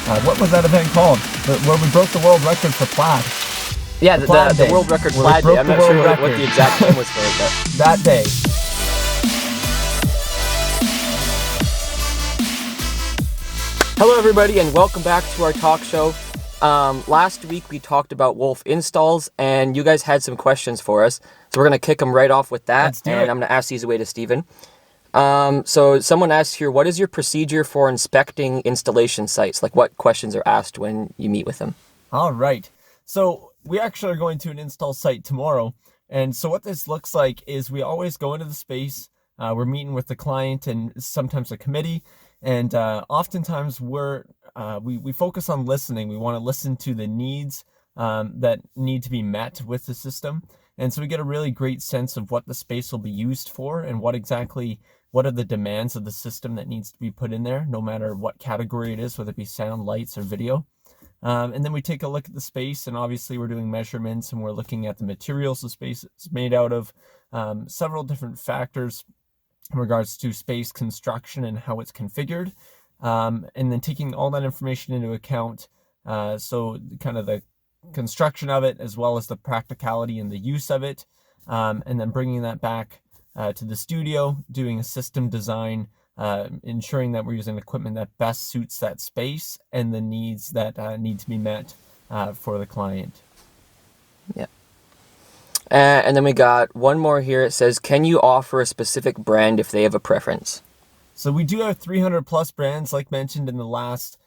What was that event called? Where we broke the world record for plaid. Yeah, the world record plaid day. I'm not sure what the exact name was for it, but that day. Hello, everybody, and welcome back to our talk show. Last week we talked about Wolfe installs, and you guys had some questions for us, so we're going to kick them right off with that. Let's do it. I'm going to ask these away to Stephen. So someone asked here, what is your procedure for inspecting installation sites? Like, what questions are asked when you meet with them? All right. So we actually are going to an install site tomorrow. And so what this looks like is we always go into the space. We're meeting with the client and sometimes a committee. And oftentimes we focus on listening. We want to listen to the needs that need to be met with the system. And so we get a really great sense of what the space will be used for and what are the demands of the system that needs to be put in there, no matter what category it is, whether it be sound, lights, or video. And then we take a look at the space, and obviously we're doing measurements and we're looking at the materials the space is made out of, several different factors in regards to space construction and how it's configured, and then taking all that information into account. So kind of the construction of it, as well as the practicality and the use of it, and then bringing that back to the studio, doing a system design, ensuring that we're using equipment that best suits that space and the needs that need to be met for the client. Yeah. And then we got one more here. It says, can you offer a specific brand if they have a preference? So we do have 300 plus brands, like mentioned in the last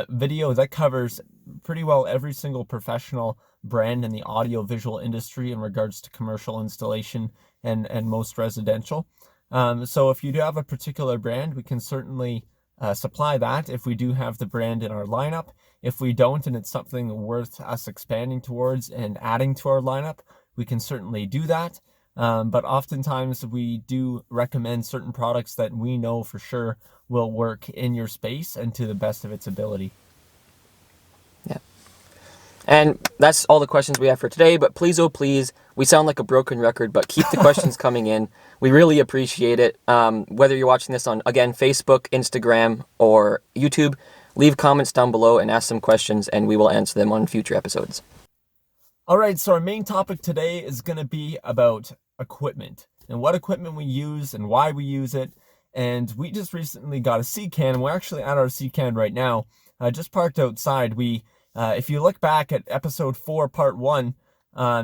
video. That covers pretty well every single professional brand in the audio visual industry in regards to commercial installation and most residential. So if you do have a particular brand, we can certainly supply that if we do have the brand in our lineup. If we don't, and it's something worth us expanding towards and adding to our lineup, we can certainly do that. But oftentimes we do recommend certain products that we know for sure will work in your space and to the best of its ability. Yeah. And that's all the questions we have for today, but please, oh please, we sound like a broken record, but keep the questions coming in. We really appreciate it. Whether you're watching this on, again, Facebook, Instagram, or YouTube, leave comments down below and ask some questions, and we will answer them on future episodes. All right, so our main topic today is going to be about equipment and what equipment we use and why we use it. And we just recently got a C-Can, and we're actually at our C-Can right now, just parked outside. If you look back at episode 4, part 1,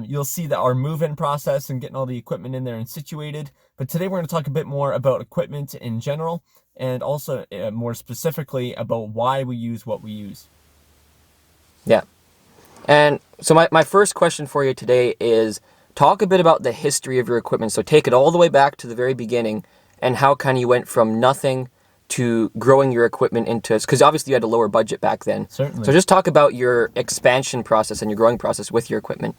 you'll see that our move-in process and getting all the equipment in there and situated. But today we're going to talk a bit more about equipment in general, and also more specifically about why we use what we use. Yeah. And so my first question for you today is, talk a bit about the history of your equipment. So take it all the way back to the very beginning and how kind of you went from nothing to growing your equipment into, because obviously you had a lower budget back then. Certainly. So just talk about your expansion process and your growing process with your equipment.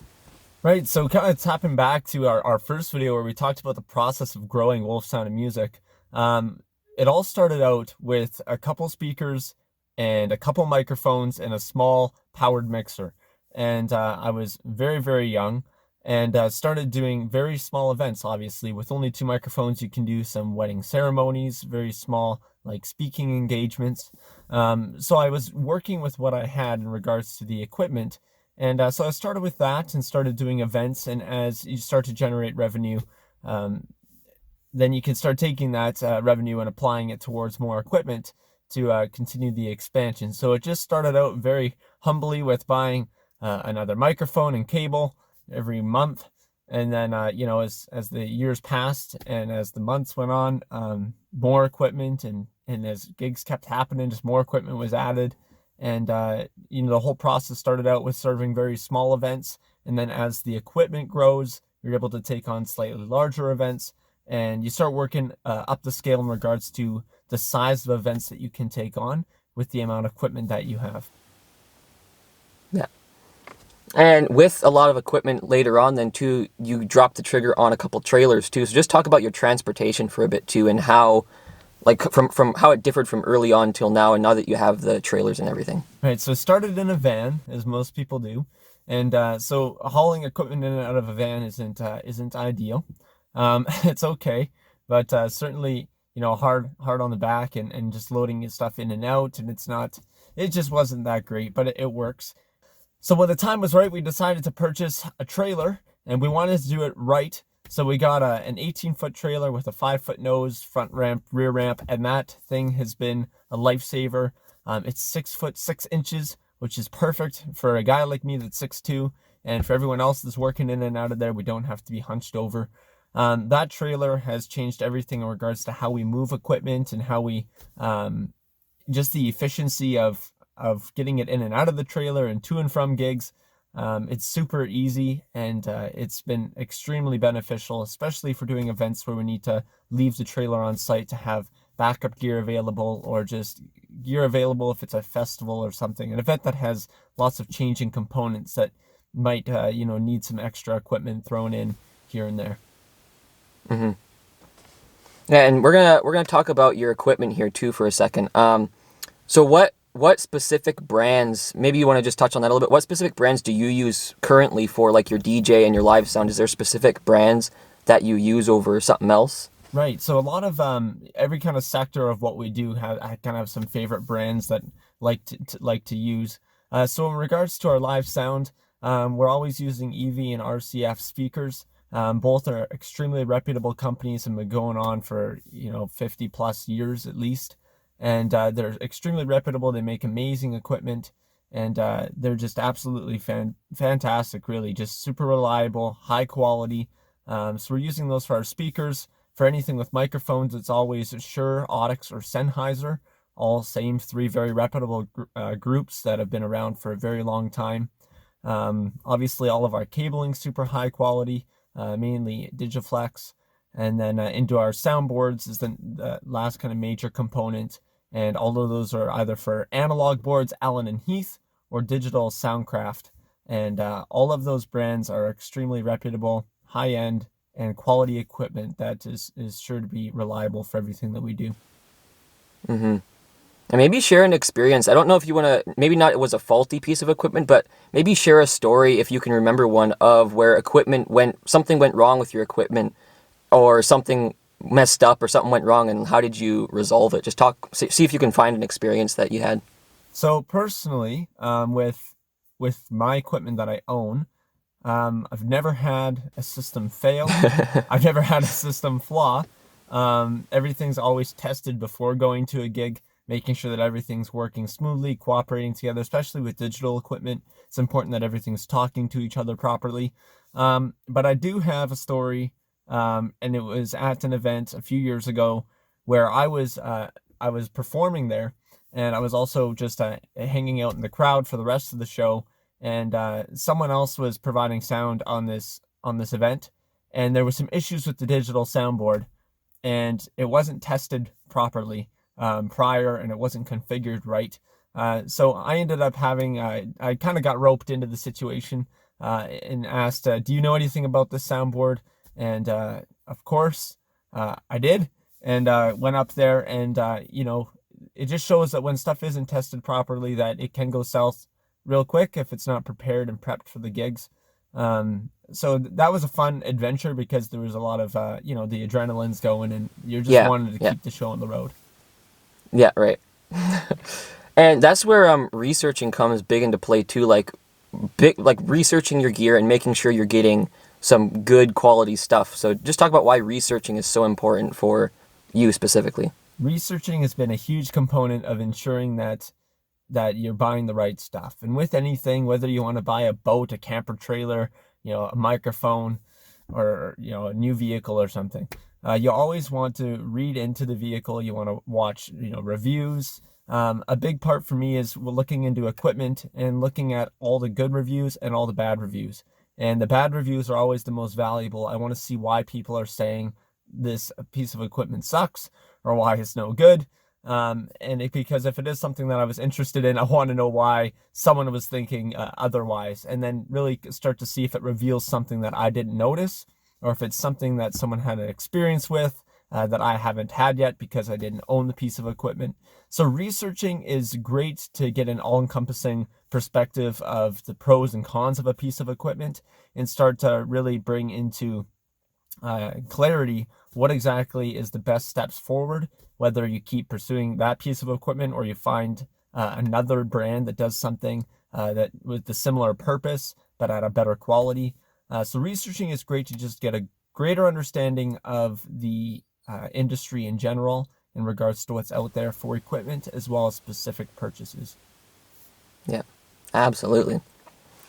Right, so kind of tapping back to our first video where we talked about the process of growing Wolfe Sound and Music. It all started out with a couple speakers and a couple microphones and a small powered mixer. And I was very, very young and started doing very small events. Obviously, with only 2 microphones, you can do some wedding ceremonies, very small, like speaking engagements. So I was working with what I had in regards to the equipment. And so I started with that and started doing events. And as you start to generate revenue, then you can start taking that revenue and applying it towards more equipment to continue the expansion. So it just started out very humbly with buying another microphone and cable every month. And then, as the years passed and as the months went on, more equipment and as gigs kept happening, just more equipment was added. And, the whole process started out with serving very small events. And then as the equipment grows, you're able to take on slightly larger events. And you start working up the scale in regards to the size of events that you can take on with the amount of equipment that you have. Yeah. And with a lot of equipment later on then too, you dropped the trigger on a couple trailers too. So just talk about your transportation for a bit too, and how, like from how it differed from early on till now, and now that you have the trailers and everything. Right, so it started in a van, as most people do. And so hauling equipment in and out of a van isn't ideal. It's okay, but certainly, hard on the back and just loading stuff in and out, and it's not it just wasn't that great, but it works. So when the time was right, we decided to purchase a trailer, and we wanted to do it right. So we got an 18-foot trailer with a 5-foot nose, front ramp, rear ramp, and that thing has been a lifesaver. It's 6 foot 6 inches, which is perfect for a guy like me that's 6'2", and for everyone else that's working in and out of there, we don't have to be hunched over. That trailer has changed everything in regards to how we move equipment and how we just the efficiency of getting it in and out of the trailer and to and from gigs. It's super easy, and it's been extremely beneficial, especially for doing events where we need to leave the trailer on site to have backup gear available, or just gear available if it's a festival or something, an event that has lots of changing components that might need some extra equipment thrown in here and there. Mm-hmm. Yeah, and we're gonna talk about your equipment here too for a second. So what specific brands, maybe you want to just touch on that a little bit. What specific brands do you use currently for like your DJ and your live sound? Is there specific brands that you use over something else? Right. So a lot of every kind of sector of what we do have, I kind of have some favorite brands that like to use. So in regards to our live sound, we're always using EV and RCF speakers. Both are extremely reputable companies and been going on for 50 plus years at least. And they're extremely reputable. They make amazing equipment, and they're just absolutely fantastic. Really, just super reliable, high quality. So we're using those for our speakers. For anything with microphones, it's always Shure, Audix, or Sennheiser. All same three very reputable groups that have been around for a very long time. Obviously, all of our cabling super high quality, mainly Digiflex. And then into our soundboards is the last kind of major component. And all of those are either for analog boards, Allen and Heath, or digital Soundcraft. And all of those brands are extremely reputable, high-end, and quality equipment that is sure to be reliable for everything that we do. Mm-hmm. And maybe share an experience. I don't know if you want to, maybe not it was a faulty piece of equipment, but maybe share a story if you can remember one of where something went wrong with your equipment, or something messed up or something went wrong, and how did you resolve it? Just see if you can find an experience that you had. So personally, with my equipment that I own, I've never had a system fail. I've never had a system flaw. Everything's always tested before going to a gig, making sure that everything's working smoothly, cooperating together, especially with digital equipment. It's important that everything's talking to each other properly. But I do have a story, and it was at an event a few years ago where I was performing there, and I was also just hanging out in the crowd for the rest of the show. And someone else was providing sound on this event, and there were some issues with the digital soundboard, and it wasn't tested properly prior, and it wasn't configured right. So I ended up having I kind of got roped into the situation and asked, "Do you know anything about this soundboard?" And of course, I did, and went up there, and it just shows that when stuff isn't tested properly, that it can go south real quick if it's not prepared and prepped for the gigs. So that was a fun adventure because there was a lot of the adrenaline's going, and you're just wanting to keep the show on the road. Yeah, right. And that's where researching comes big into play too, like researching your gear and making sure you're getting some good quality stuff. So just talk about why researching is so important for you specifically. Researching has been a huge component of ensuring that you're buying the right stuff. And with anything, whether you want to buy a boat, a camper trailer, a microphone, or a new vehicle or something, you always want to read into the vehicle. You want to watch reviews. A big part for me is looking into equipment and looking at all the good reviews and all the bad reviews. And the bad reviews are always the most valuable. I want to see why people are saying this piece of equipment sucks or why it's no good. Because if it is something that I was interested in, I want to know why someone was thinking otherwise, and then really start to see if it reveals something that I didn't notice, or if it's something that someone had an experience with that I haven't had yet because I didn't own the piece of equipment. So researching is great to get an all-encompassing perspective of the pros and cons of a piece of equipment and start to really bring into clarity what exactly is the best steps forward, whether you keep pursuing that piece of equipment or you find another brand that does something that with the similar purpose but at a better quality. So researching is great to just get a greater understanding of the industry in general in regards to what's out there for equipment as well as specific purchases. Yeah, absolutely.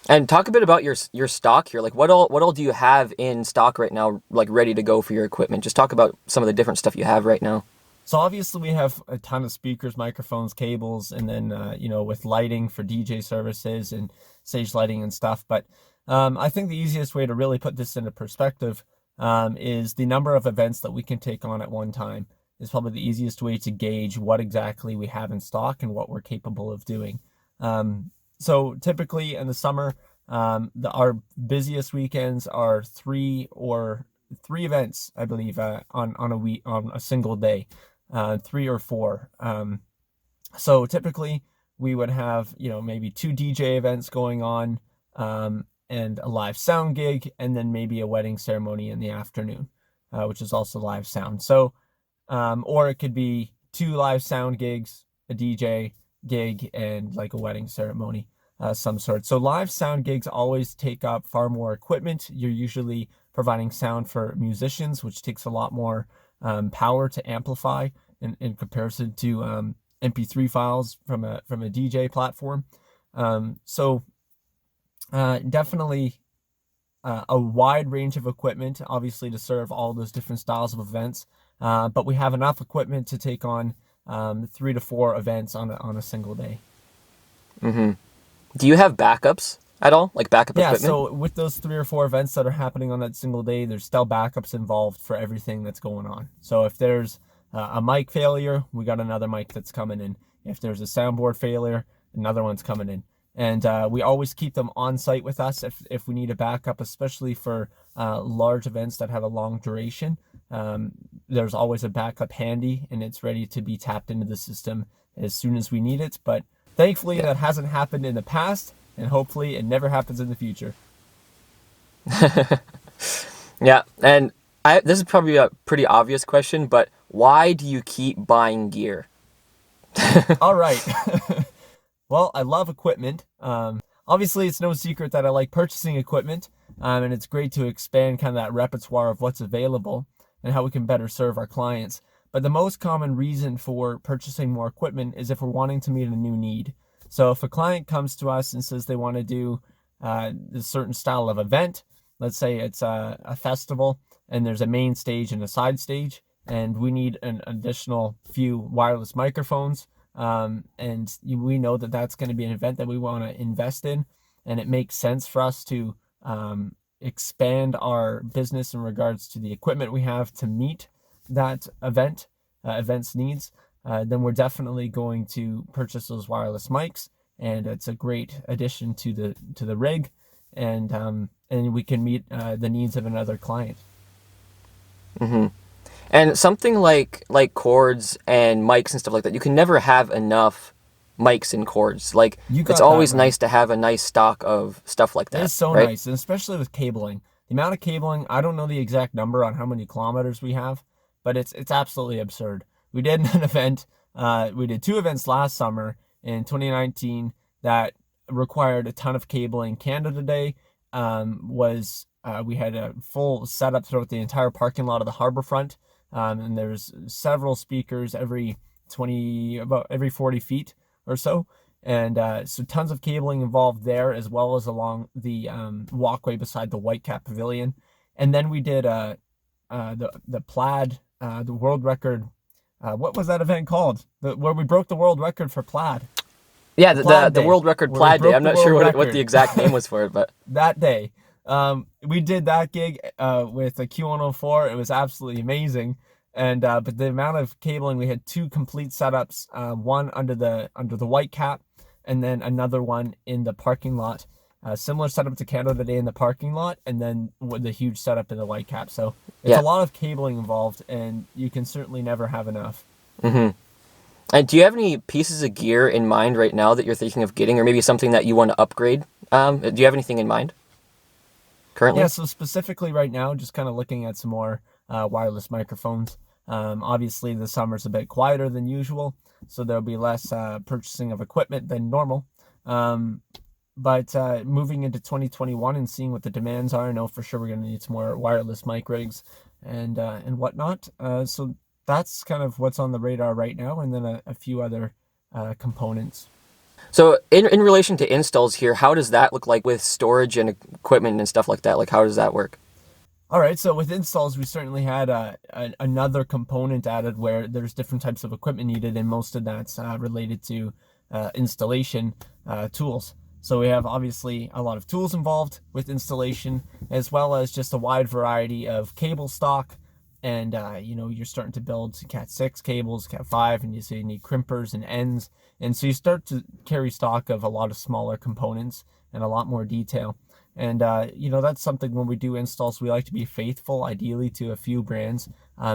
And talk a bit about your stock here. Like what all do you have in stock right now, like ready to go for your equipment? Just talk about some of the different stuff you have right now. So obviously we have a ton of speakers, microphones, cables, and then with lighting for DJ services and stage lighting and stuff. But I think the easiest way to really put this into perspective is the number of events that we can take on at one time is probably the easiest way to gauge what exactly we have in stock and what we're capable of doing. So typically in the summer, our busiest weekends are three events, I believe, on a single day. 3 or 4. So typically we would have, maybe 2 DJ events going on, and a live sound gig, and then maybe a wedding ceremony in the afternoon, which is also live sound. So, or it could be 2 live sound gigs, a DJ gig, and like a wedding ceremony, some sort. So live sound gigs always take up far more equipment. You're usually providing sound for musicians, which takes a lot more power to amplify in comparison to MP3 files from a DJ platform. So definitely a wide range of equipment, obviously, to serve all those different styles of events. But we have enough equipment to take on 3 to 4 events on a single day. Mm-hmm. Do you have backups at all, like backup Yeah, equipment? so with those 3 or 4 events that are happening on that single day, there's still backups involved for everything that's going on. So if there's a mic failure, we got another mic that's coming in. If there's a soundboard failure, another one's coming in. And we always keep them on site with us if we need a backup, especially for large events that have a long duration. There's always a backup handy, and it's ready to be tapped into the system as soon as we need it. But thankfully, that hasn't happened in the past, and hopefully it never happens in the future. Yeah, and this is probably a pretty obvious question, but why do you keep buying gear? All right. Well, I love equipment. Obviously, it's no secret that I like purchasing equipment, and it's great to expand kind of that repertoire of what's available and how we can better serve our clients. But the most common reason for purchasing more equipment is if we're wanting to meet a new need. So if a client comes to us and says they want to do a certain style of event, let's say it's a festival and there's a main stage and a side stage, and we need an additional few wireless microphones, and we know that that's going to be an event that we want to invest in, and it makes sense for us to expand our business in regards to the equipment we have to meet that event's needs, then we're definitely going to purchase those wireless mics, and it's a great addition to the rig, and we can meet the needs of another client. Mm-hmm. And something like cords and mics and stuff like that, you can never have enough mics and cords. Like, it's always nice to have a nice stock of stuff like that. It is so right? nice, and especially with cabling. The amount of cabling, I don't know the exact number on how many kilometers we have, but it's absolutely absurd. We did an event, we did 2 events last summer in 2019 that required a ton of cabling. Canada Day we had a full setup throughout the entire parking lot of the Harbourfront, and there's several speakers every 40 feet or so, and so tons of cabling involved there, as well as along the walkway beside the Whitecap Pavilion. And then we did the plaid, the world record. What was that event called? Where we broke the world record for plaid. Yeah, the world record plaid day. I'm not sure what the exact name was for it, but that day. We did that gig with a Q104. It was absolutely amazing, and but the amount of cabling, we had 2 complete setups, one under the white cap, and then another one in the parking lot. Similar setup to Canada Day in the parking lot, and then with the huge setup in the white cap. So it's a lot of cabling involved, and you can certainly never have enough. Mm-hmm. And do you have any pieces of gear in mind right now that you're thinking of getting, or maybe something that you want to upgrade? Do you have anything in mind currently? Yeah, so specifically right now, just kind of looking at some more wireless microphones. Obviously, the summer's a bit quieter than usual, so there'll be less purchasing of equipment than normal. But moving into 2021 and seeing what the demands are, I know for sure we're going to need some more wireless mic rigs and whatnot. So that's kind of what's on the radar right now, and then a few other components. So in relation to installs here, how does that look like with storage and equipment and stuff like that? Like, how does that work? All right, so with installs, we certainly had another component added where there's different types of equipment needed, and most of that's related to installation tools. So we have obviously a lot of tools involved with installation, as well as just a wide variety of cable stock. And you're starting to build Cat 6 cables, Cat 5, and you need crimpers and ends. And so you start to carry stock of a lot of smaller components and a lot more detail. And that's something when we do installs, we like to be faithful, ideally to a few brands,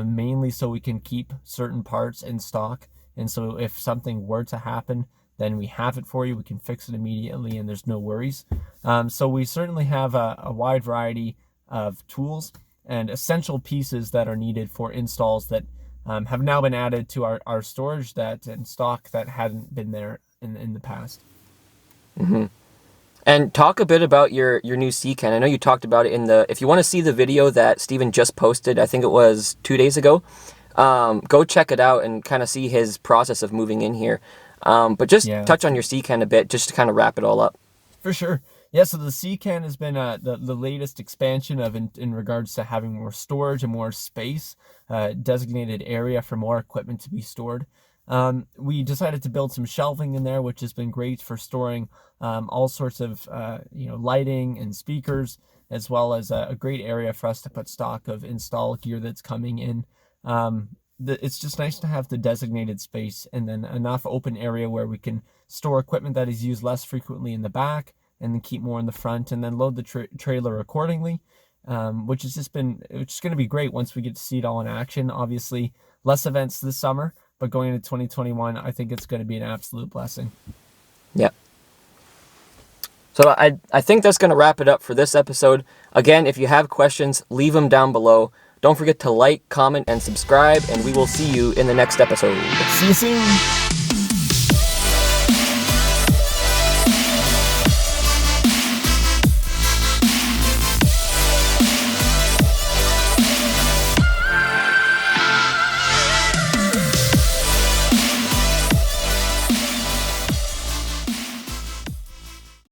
mainly so we can keep certain parts in stock. And so if something were to happen, then we have it for you. We can fix it immediately, and there's no worries. So we certainly have a wide variety of tools and essential pieces that are needed for installs that have now been added to our storage that and stock that hadn't been there in the past. Mm-hmm. And talk a bit about your new C-Can. I know you talked about it if you want to see the video that Steven just posted, I think it was 2 days ago, go check it out and kind of see his process of moving in here. But just touch on your C-Can a bit, just to kind of wrap it all up. For sure. Yeah, so the C-Can has been the latest expansion in regards to having more storage and more space, designated area for more equipment to be stored. We decided to build some shelving in there, which has been great for storing all sorts of lighting and speakers, as well as a great area for us to put stock of install gear that's coming in. It's just nice to have the designated space and then enough open area where we can store equipment that is used less frequently in the back, and then keep more in the front, and then load the trailer accordingly, which is going to be great once we get to see it all in action. Obviously, less events this summer, but going into 2021, I think it's going to be an absolute blessing. Yeah. So I think that's going to wrap it up for this episode. Again, if you have questions, leave them down below. Don't forget to like, comment, and subscribe, and we will see you in the next episode. See you soon.